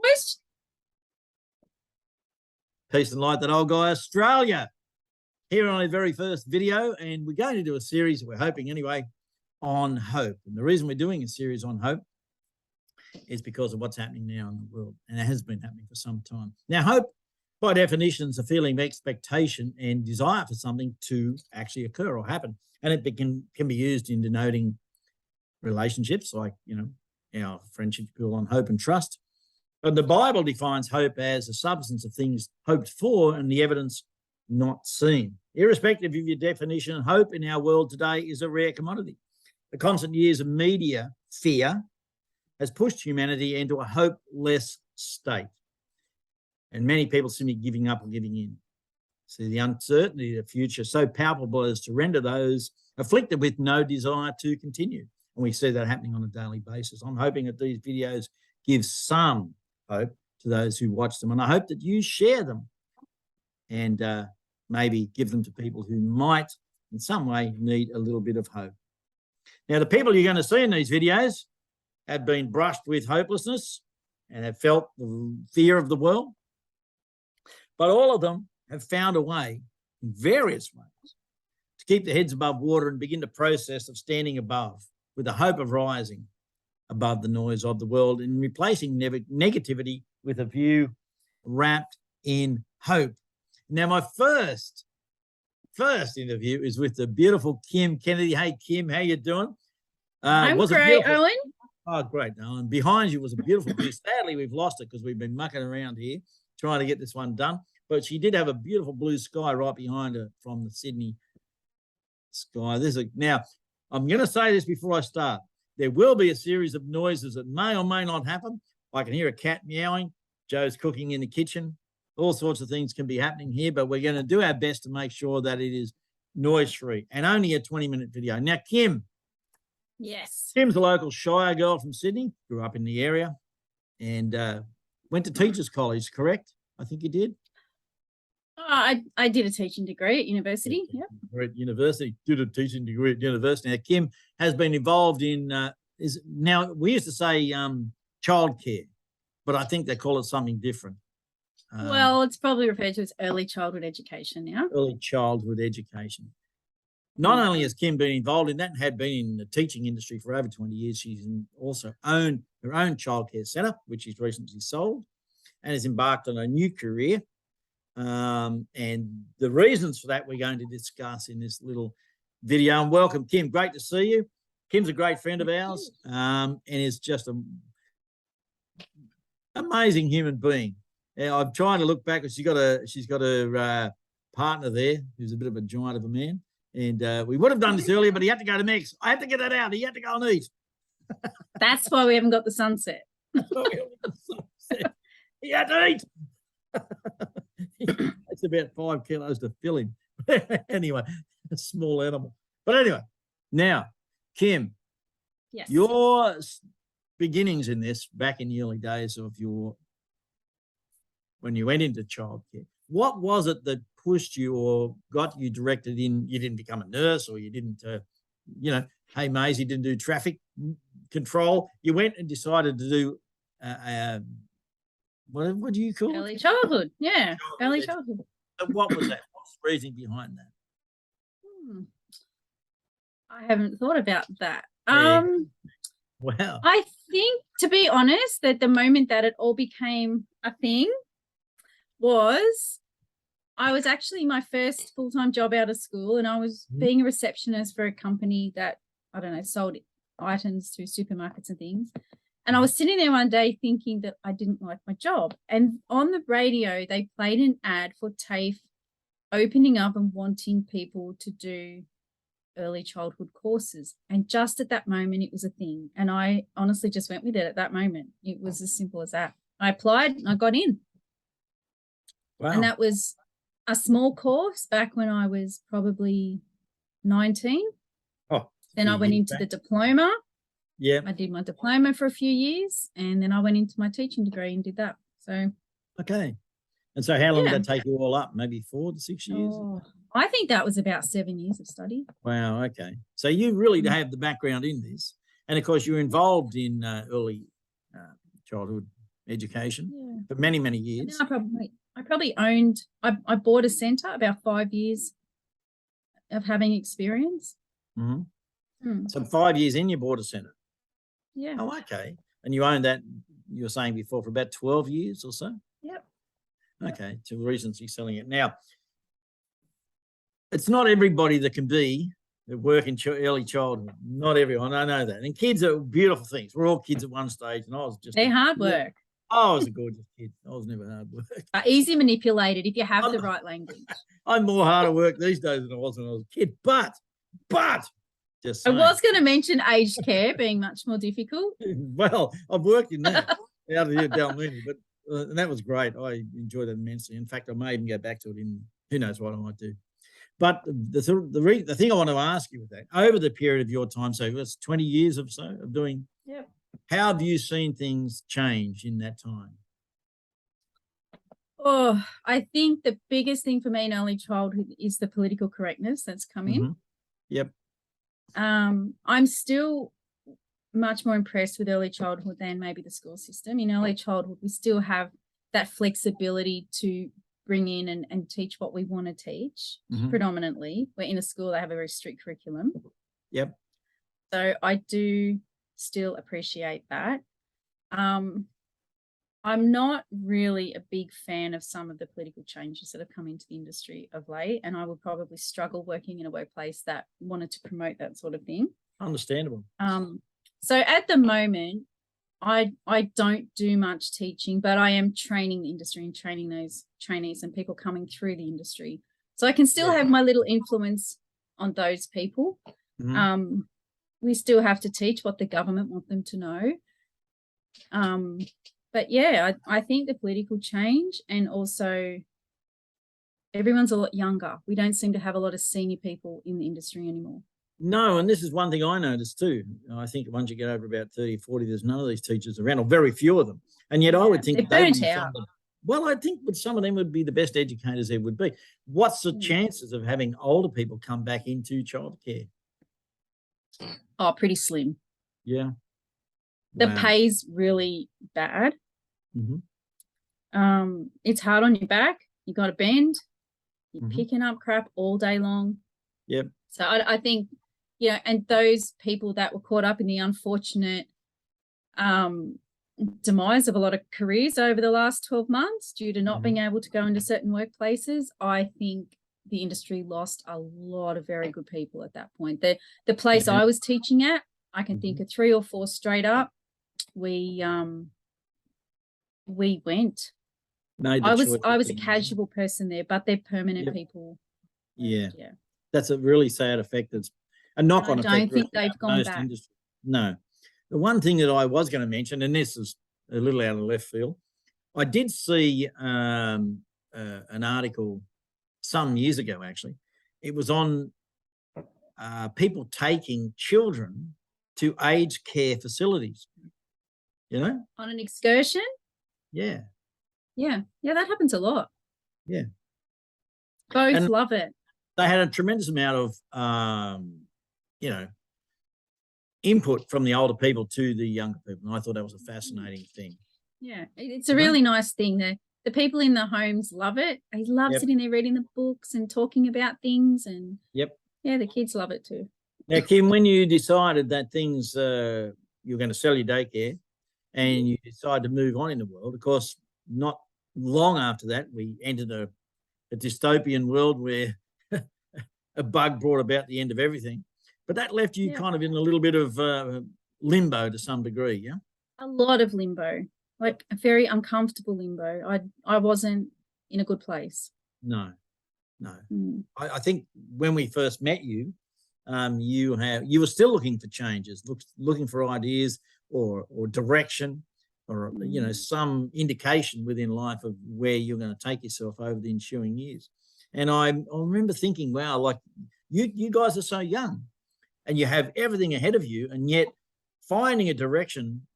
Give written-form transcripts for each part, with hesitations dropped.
Most Peace and light, that old guy, Australia. Here on our very first video, and we're going to do a series, we're hoping anyway, on hope. And the reason we're doing a series on hope is because of what's happening now in the world, and it has been happening for some time. Now, hope, by definition, is a feeling of expectation and desire for something to actually occur or happen. And it can be used in denoting relationships, like, our friendships built on hope and trust. But the Bible defines hope as a substance of things hoped for and the evidence not seen. Irrespective of your definition, hope in our world today is a rare commodity. The constant years of media fear has pushed humanity into a hopeless state. And many people seem to be giving up or giving in. See, the uncertainty of the future so palpable as to render those afflicted with no desire to continue. And we see that happening on a daily basis. I'm hoping that these videos give some hope to those who watch them. And I hope that you share them and maybe give them to people who might in some way need a little bit of hope. Now, the people you're going to see in these videos have been brushed with hopelessness and have felt the fear of the world. But all of them have found a way in various ways to keep their heads above water and begin the process of standing above with the hope of rising above the noise of the world and replacing negativity with a view wrapped in hope. Now, my first interview is with the beautiful Kym Kennedy. Hey, Kym, how you doing? I'm great, Owen. Oh, great, Owen. Behind you was a beautiful view. Sadly, we've lost it because we've been mucking around here trying to get this one done. But she did have a beautiful blue sky right behind her from the Sydney sky. Now, I'm going to say this before I start. There will be a series of noises that may or may not happen. I can hear a cat meowing. Joe's cooking in the kitchen. All sorts of things can be happening here, but we're going to do our best to make sure that it is noise-free and only a 20-minute video. Now, Kym. Yes. Kym's a local Shire girl from Sydney, grew up in the area and went to teachers college, correct? I think you did. I did a teaching degree at university. Yeah. At university, did a teaching degree at university. Now, Kym has been involved in, now we used to say childcare, but I think they call it something different. Well, it's probably referred to as early childhood education now. Early childhood education. Not only has Kym been involved in that and had been in the teaching industry for over 20 years, she's also owned her own childcare centre, which she's recently sold, and has embarked on a new career. And the reasons for that we're going to discuss in this little video. And welcome, Kym. Great to see you. Kym's a great friend of ours and is just an amazing human being. I'm trying to look back because she's got her partner there who's a bit of a giant of a man. And we would have done this earlier, but he had to go to Mex. I had to get that out. He had to go and eat. That's why we haven't got the sunset. He had to eat. It's about 5 kilos to fill him. Anyway, a small animal. But anyway, now, Kym, yes, your beginnings in this back in the early days of when you went into childcare, what was it that pushed you or got you directed in? You didn't become a nurse, or you didn't, hey, Maisie didn't do traffic control. You went and decided to do, what do you call it? Early childhood. Yeah, early childhood. And what was that? What's the reasoning behind that? I haven't thought about that. Wow. I think, to be honest, that the moment that it all became a thing was I was actually my first full-time job out of school, and I was being a receptionist for a company that, I don't know, sold items to supermarkets and things. And I was sitting there one day thinking that I didn't like my job. And on the radio, they played an ad for TAFE opening up and wanting people to do early childhood courses. And just at that moment, it was a thing. And I honestly just went with it at that moment. It was as simple as that. I applied and I got in. Wow. And that was a small course back when I was probably 19. Oh, then I went into the diploma. Yeah. I did my diploma for a few years, and then I went into my teaching degree and did that. So. Okay. And so how long did that take you all up? Maybe 4 to 6 years? Oh, I think that was about 7 years of study. Wow. Okay. So you really have the background in this. And of course, you're involved in early childhood education Yeah. for many, many And years. then I probably owned, I bought a centre about 5 years of having experience. Mhm. Hmm. So 5 years in, you bought a centre. Yeah. Oh, okay. And you owned that, you were saying before, for about 12 years or so? Yep. Okay, till recently selling it. Now, it's not everybody that can be that work in early childhood. Not everyone. I know that. And kids are beautiful things. We're all kids at one stage, and I was just They're hard work. I was a gorgeous kid. I was never hard work. Easy manipulated if you have the right language. I'm more hard at work these days than I was when I was a kid. But just I saying. was going to mention aged care being much more difficult. Well, I've worked in that out of here at Dalmuni, but and that was great. I enjoyed it immensely. In fact, I may even go back to it in who knows what I might do. But the thing I want to ask you with that, over the period of your time, so that's 20 years or so of doing, Yep. how have you seen things change in that time? Oh, I think the biggest thing for me in early childhood is the political correctness that's come in. Yep. I'm still much more impressed with early childhood than maybe the school system. In early childhood, we still have that flexibility to bring in and teach what we want to teach. Predominantly, we're in a school that have a very strict curriculum. Yep. So I do still appreciate that. I'm not really a big fan of some of the political changes that have come into the industry of late, and I would probably struggle working in a workplace that wanted to promote that sort of thing. Understandable. So at the moment, I don't do much teaching, but I am training the industry and training those trainees and people coming through the industry. So I can still have my little influence on those people. We still have to teach what the government want them to know. But yeah, I think the political change, and also everyone's a lot younger. We don't seem to have a lot of senior people in the industry anymore. No, and this is one thing I noticed too. I think once you get over about 30, 40, there's none of these teachers around, or very few of them. And yet I would think they're burnt out. Well, I think some of them would be the best educators there would be. What's the chances of having older people come back into childcare? Oh, pretty slim. Yeah. The pay's really bad. It's hard on your back. You got to bend. You're picking up crap all day long. Yep. So I think, and those people that were caught up in the unfortunate demise of a lot of careers over the last 12 months due to not being able to go into certain workplaces, I think the industry lost a lot of very good people at that point. The place I was teaching at, I can think of 3 or 4 straight up. We went. I was a casual person there, but they're permanent people. Yeah. That's a really sad effect. That's a knock-on effect. I don't think they've gone back. No. The one thing that I was going to mention, and this is a little out of left field, I did see an article some years ago, actually. It was on people taking children to aged care facilities, on an excursion. Yeah, that happens a lot. Yeah, both love it. They had a tremendous amount of input from the older people to the younger people, and I thought that was a fascinating thing. Yeah, it's a really nice thing. The people in the homes love it. They love sitting there reading the books and talking about things, and the kids love it too. Now, Kym, when you decided that things you're going to sell your daycare and you decided to move on in the world, of course, not long after that, we entered a dystopian world where a bug brought about the end of everything. But that left you kind of in a little bit of limbo to some degree, yeah? A lot of limbo, like a very uncomfortable limbo. I wasn't in a good place. No. I think when we first met you, you were still looking for changes, looking for ideas or direction, or some indication within life of where you're going to take yourself over the ensuing years. And I remember thinking, wow, like you guys are so young and you have everything ahead of you, and yet finding a direction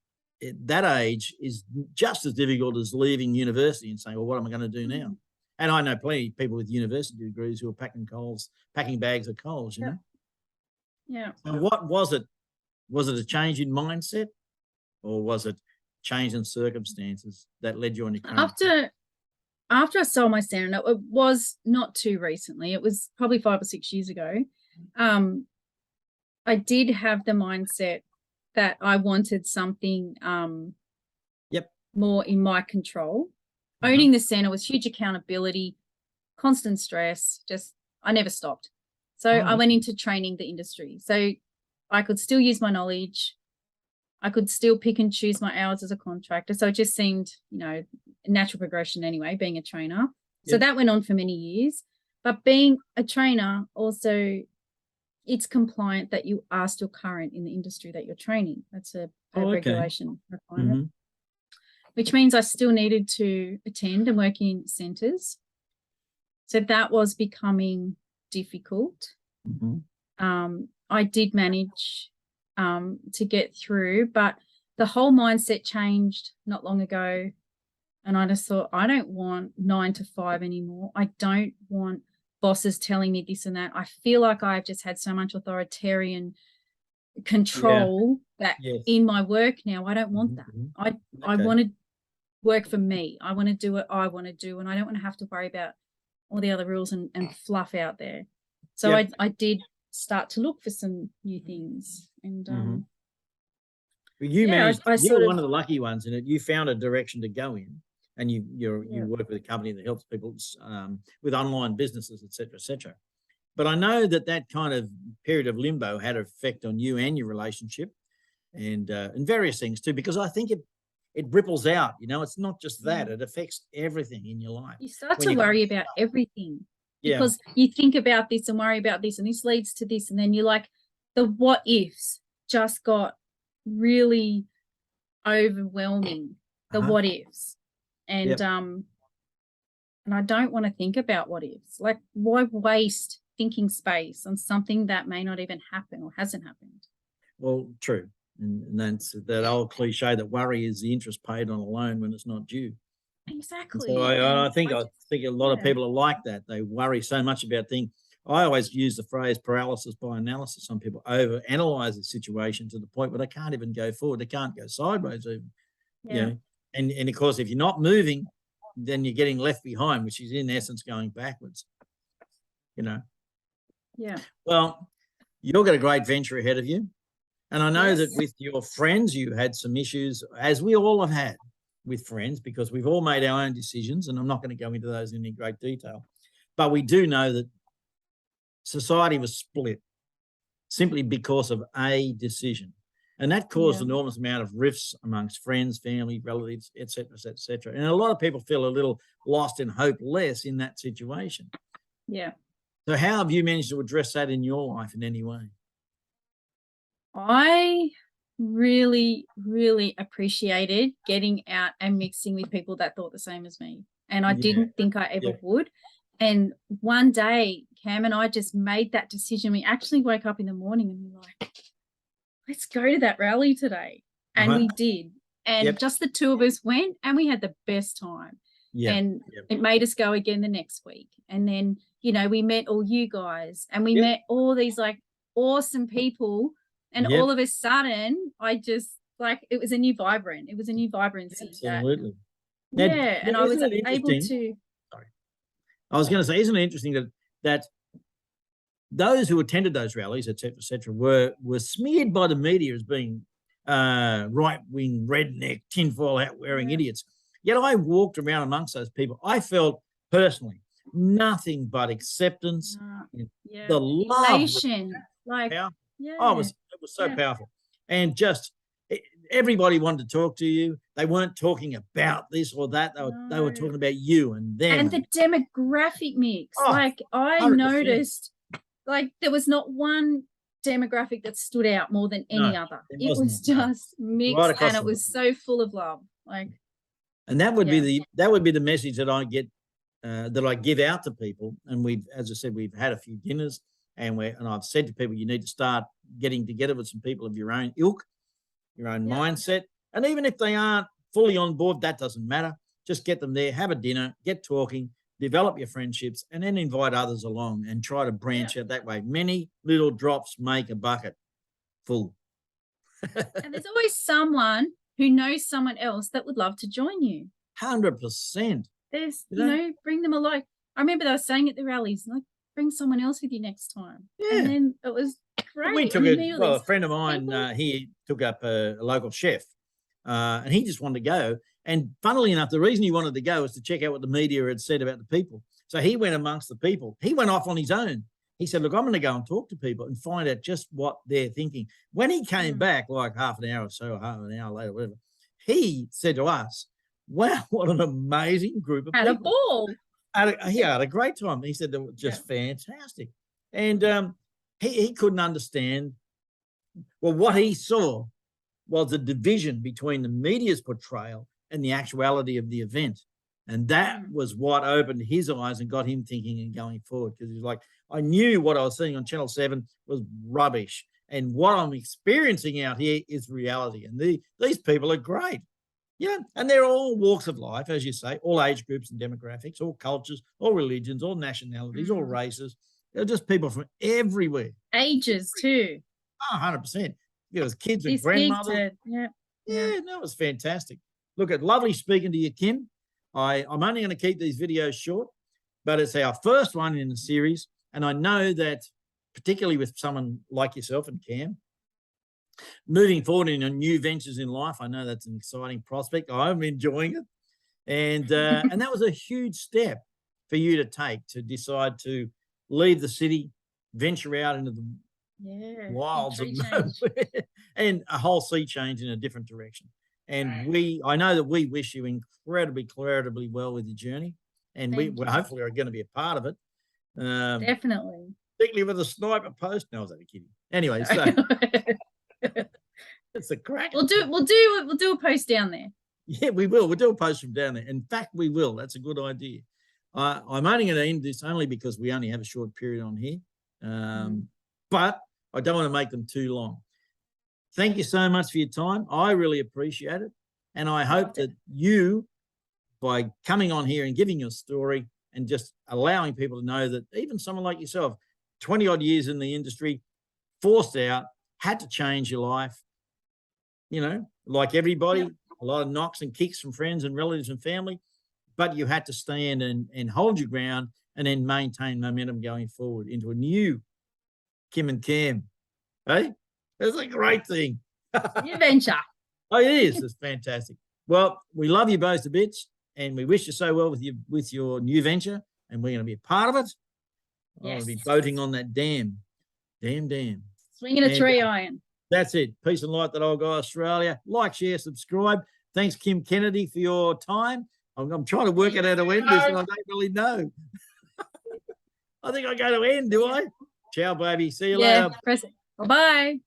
at that age is just as difficult as leaving university and saying, well, what am I going to do now? And I know plenty of people with university degrees who are packing bags of coals, Yeah. So what was it? Was it a change in mindset, or was it change in circumstances that led you on your current? After I sold my center, it was not too recently. It was probably 5 or 6 years ago. I did have the mindset that I wanted something more in my control. Owning the center was huge accountability, constant stress. I never stopped. So I went into training the industry. So I could still use my knowledge. I could still pick and choose my hours as a contractor. So it just seemed, natural progression anyway, being a trainer. Yep. So that went on for many years. But being a trainer also, it's compliant that you are still current in the industry that you're training. That's a regulation requirement, which means I still needed to attend and work in centres. So that was becoming difficult. I did manage to get through, but the whole mindset changed not long ago. And I just thought, I don't want 9 to 5 anymore. I don't want bosses telling me this and that. I feel like I've just had so much authoritarian control in my work now. I don't want that. I want to work for me. I want to do what I want to do, and I don't want to have to worry about all the other rules and fluff out there. So I did start to look for some new things. And well, you managed, you're one of the lucky ones in it. You found a direction to go in, and you work with a company that helps people with online businesses, et cetera, et cetera. But I know that kind of period of limbo had an effect on you and your relationship and various things too, because I think it ripples out, it's not just that, it affects everything in your life. You start to worry about everything because you think about this and worry about this, and this leads to this. And then you're like, the what ifs just got really overwhelming, the what ifs. And I don't want to think about what ifs. Like, why waste thinking space on something that may not even happen or hasn't happened? Well, true. And that's that old cliche that worry is the interest paid on a loan when it's not due. Exactly. So I think a lot of people are like that. They worry so much about things. I always use the phrase paralysis by analysis. Some people overanalyze the situation to the point where they can't even go forward. They can't go sideways even. And of course, if you're not moving, then you're getting left behind, which is in essence going backwards. Yeah. Well, you've got a great venture ahead of you. And I know that with your friends, you had some issues, as we all have had with friends, because we've all made our own decisions, and I'm not going to go into those in any great detail. But we do know that society was split simply because of a decision. And that caused an enormous amount of rifts amongst friends, family, relatives, et cetera, et cetera, et cetera. And a lot of people feel a little lost and hopeless in that situation. Yeah. So how have you managed to address that in your life in any way? I really, really appreciated getting out and mixing with people that thought the same as me. And I didn't think I ever would. And one day, Cam and I just made that decision. We actually woke up in the morning and we were like, let's go to that rally today. And we did. And just the two of us went, and we had the best time. And it made us go again the next week. And then, we met all you guys, and we met all these like awesome people. And all of a sudden, I just it was a new vibrant. It was a new vibrancy. Absolutely. And I was able to. Sorry. I was going to say, isn't it interesting that those who attended those rallies, et cetera, were smeared by the media as being right-wing, redneck, tinfoil hat-wearing idiots. Yet I walked around amongst those people. I felt personally nothing but acceptance, the love. Elation. Oh, it was so powerful. And just everybody wanted to talk to you. They weren't talking about this or that. They were talking about you and them. And the demographic mix. I 100%. Noticed there was not one demographic that stood out more than any other. It was just mixed, and it was so full of love. And that would be the message that I get, that I give out to people. And as I said, we've had a few dinners. And I've said to people, you need to start getting together with some people of your own ilk, your own mindset. And even if they aren't fully on board, that doesn't matter. Just get them there, have a dinner, get talking, develop your friendships, and then invite others along and try to branch out that way. Many little drops make a bucket full. And there's always someone who knows someone else that would love to join you. 100%. There's, You know? bring them along. I remember they were saying at the rallies, like, bring someone else with you next time. Yeah. And then it was great. We took And a friend of mine, he took up a local chef, and he just wanted to go. And funnily enough, the reason he wanted to go was to check out what the media had said about the people. So he went amongst the people. He went off on his own. He said, look, I'm going to go and talk to people and find out just what they're thinking. When he came back, like half an hour or so, or half an hour later, whatever, he said to us, wow, what an amazing group of people. Had a ball. He had a great time. He said they were just fantastic. And he couldn't understand. Well, what he saw was a division between the media's portrayal and the actuality of the event. And that was what opened his eyes and got him thinking and going forward, because he's like, I knew what I was seeing on Channel 7 was rubbish. And what I'm experiencing out here is reality. And these people are great. Yeah, and they're all walks of life, as you say, all age groups and demographics, all cultures, all religions, all nationalities, all races. They're just people from everywhere. Ages too. Oh, 100%. There was kids and grandmothers. Yeah, that was fantastic. Look, it's lovely speaking to you, Kym. I'm only going to keep these videos short, but it's our first one in the series. And I know that particularly with someone like yourself and Cam, moving forward in new ventures in life, I know that's an exciting prospect. I'm enjoying it. And that was a huge step for you to take, to decide to leave the city, venture out into the wilds of nowhere, and a whole sea change in a different direction. And I know that we wish you incredibly well with your journey. And we hopefully are going to be a part of it. Definitely. Particularly with a sniper post. No, I was only kidding. Anyway, so it's a crack. We'll do a post down there. Yeah, we will. We'll do a post from down there. In fact, we will. That's a good idea. I'm only going to end this only because we only have a short period on here. But I don't want to make them too long. Thank you so much for your time. I really appreciate it. And I hope that you, by coming on here and giving your story and just allowing people to know that even someone like yourself, 20 odd years in the industry, forced out, had to change your life, like everybody, a lot of knocks and kicks from friends and relatives and family, but you had to stand and hold your ground and then maintain momentum going forward into a new Kym and Cam. Hey, that's a great thing. New venture. Oh, it is. It's fantastic. Well, we love you both to bits, and we wish you so well with your new venture, and we're going to be a part of it. Yes. I'll be boating on that dam. Swinging a tree iron. That's it. Peace and light, that old guy, Australia. Like, share, subscribe. Thanks, Kym Kennedy, for your time. I'm trying to work out how to end this, and I don't really know. I think I go to end, do I? Ciao, baby. See you later. Press it. Bye-bye.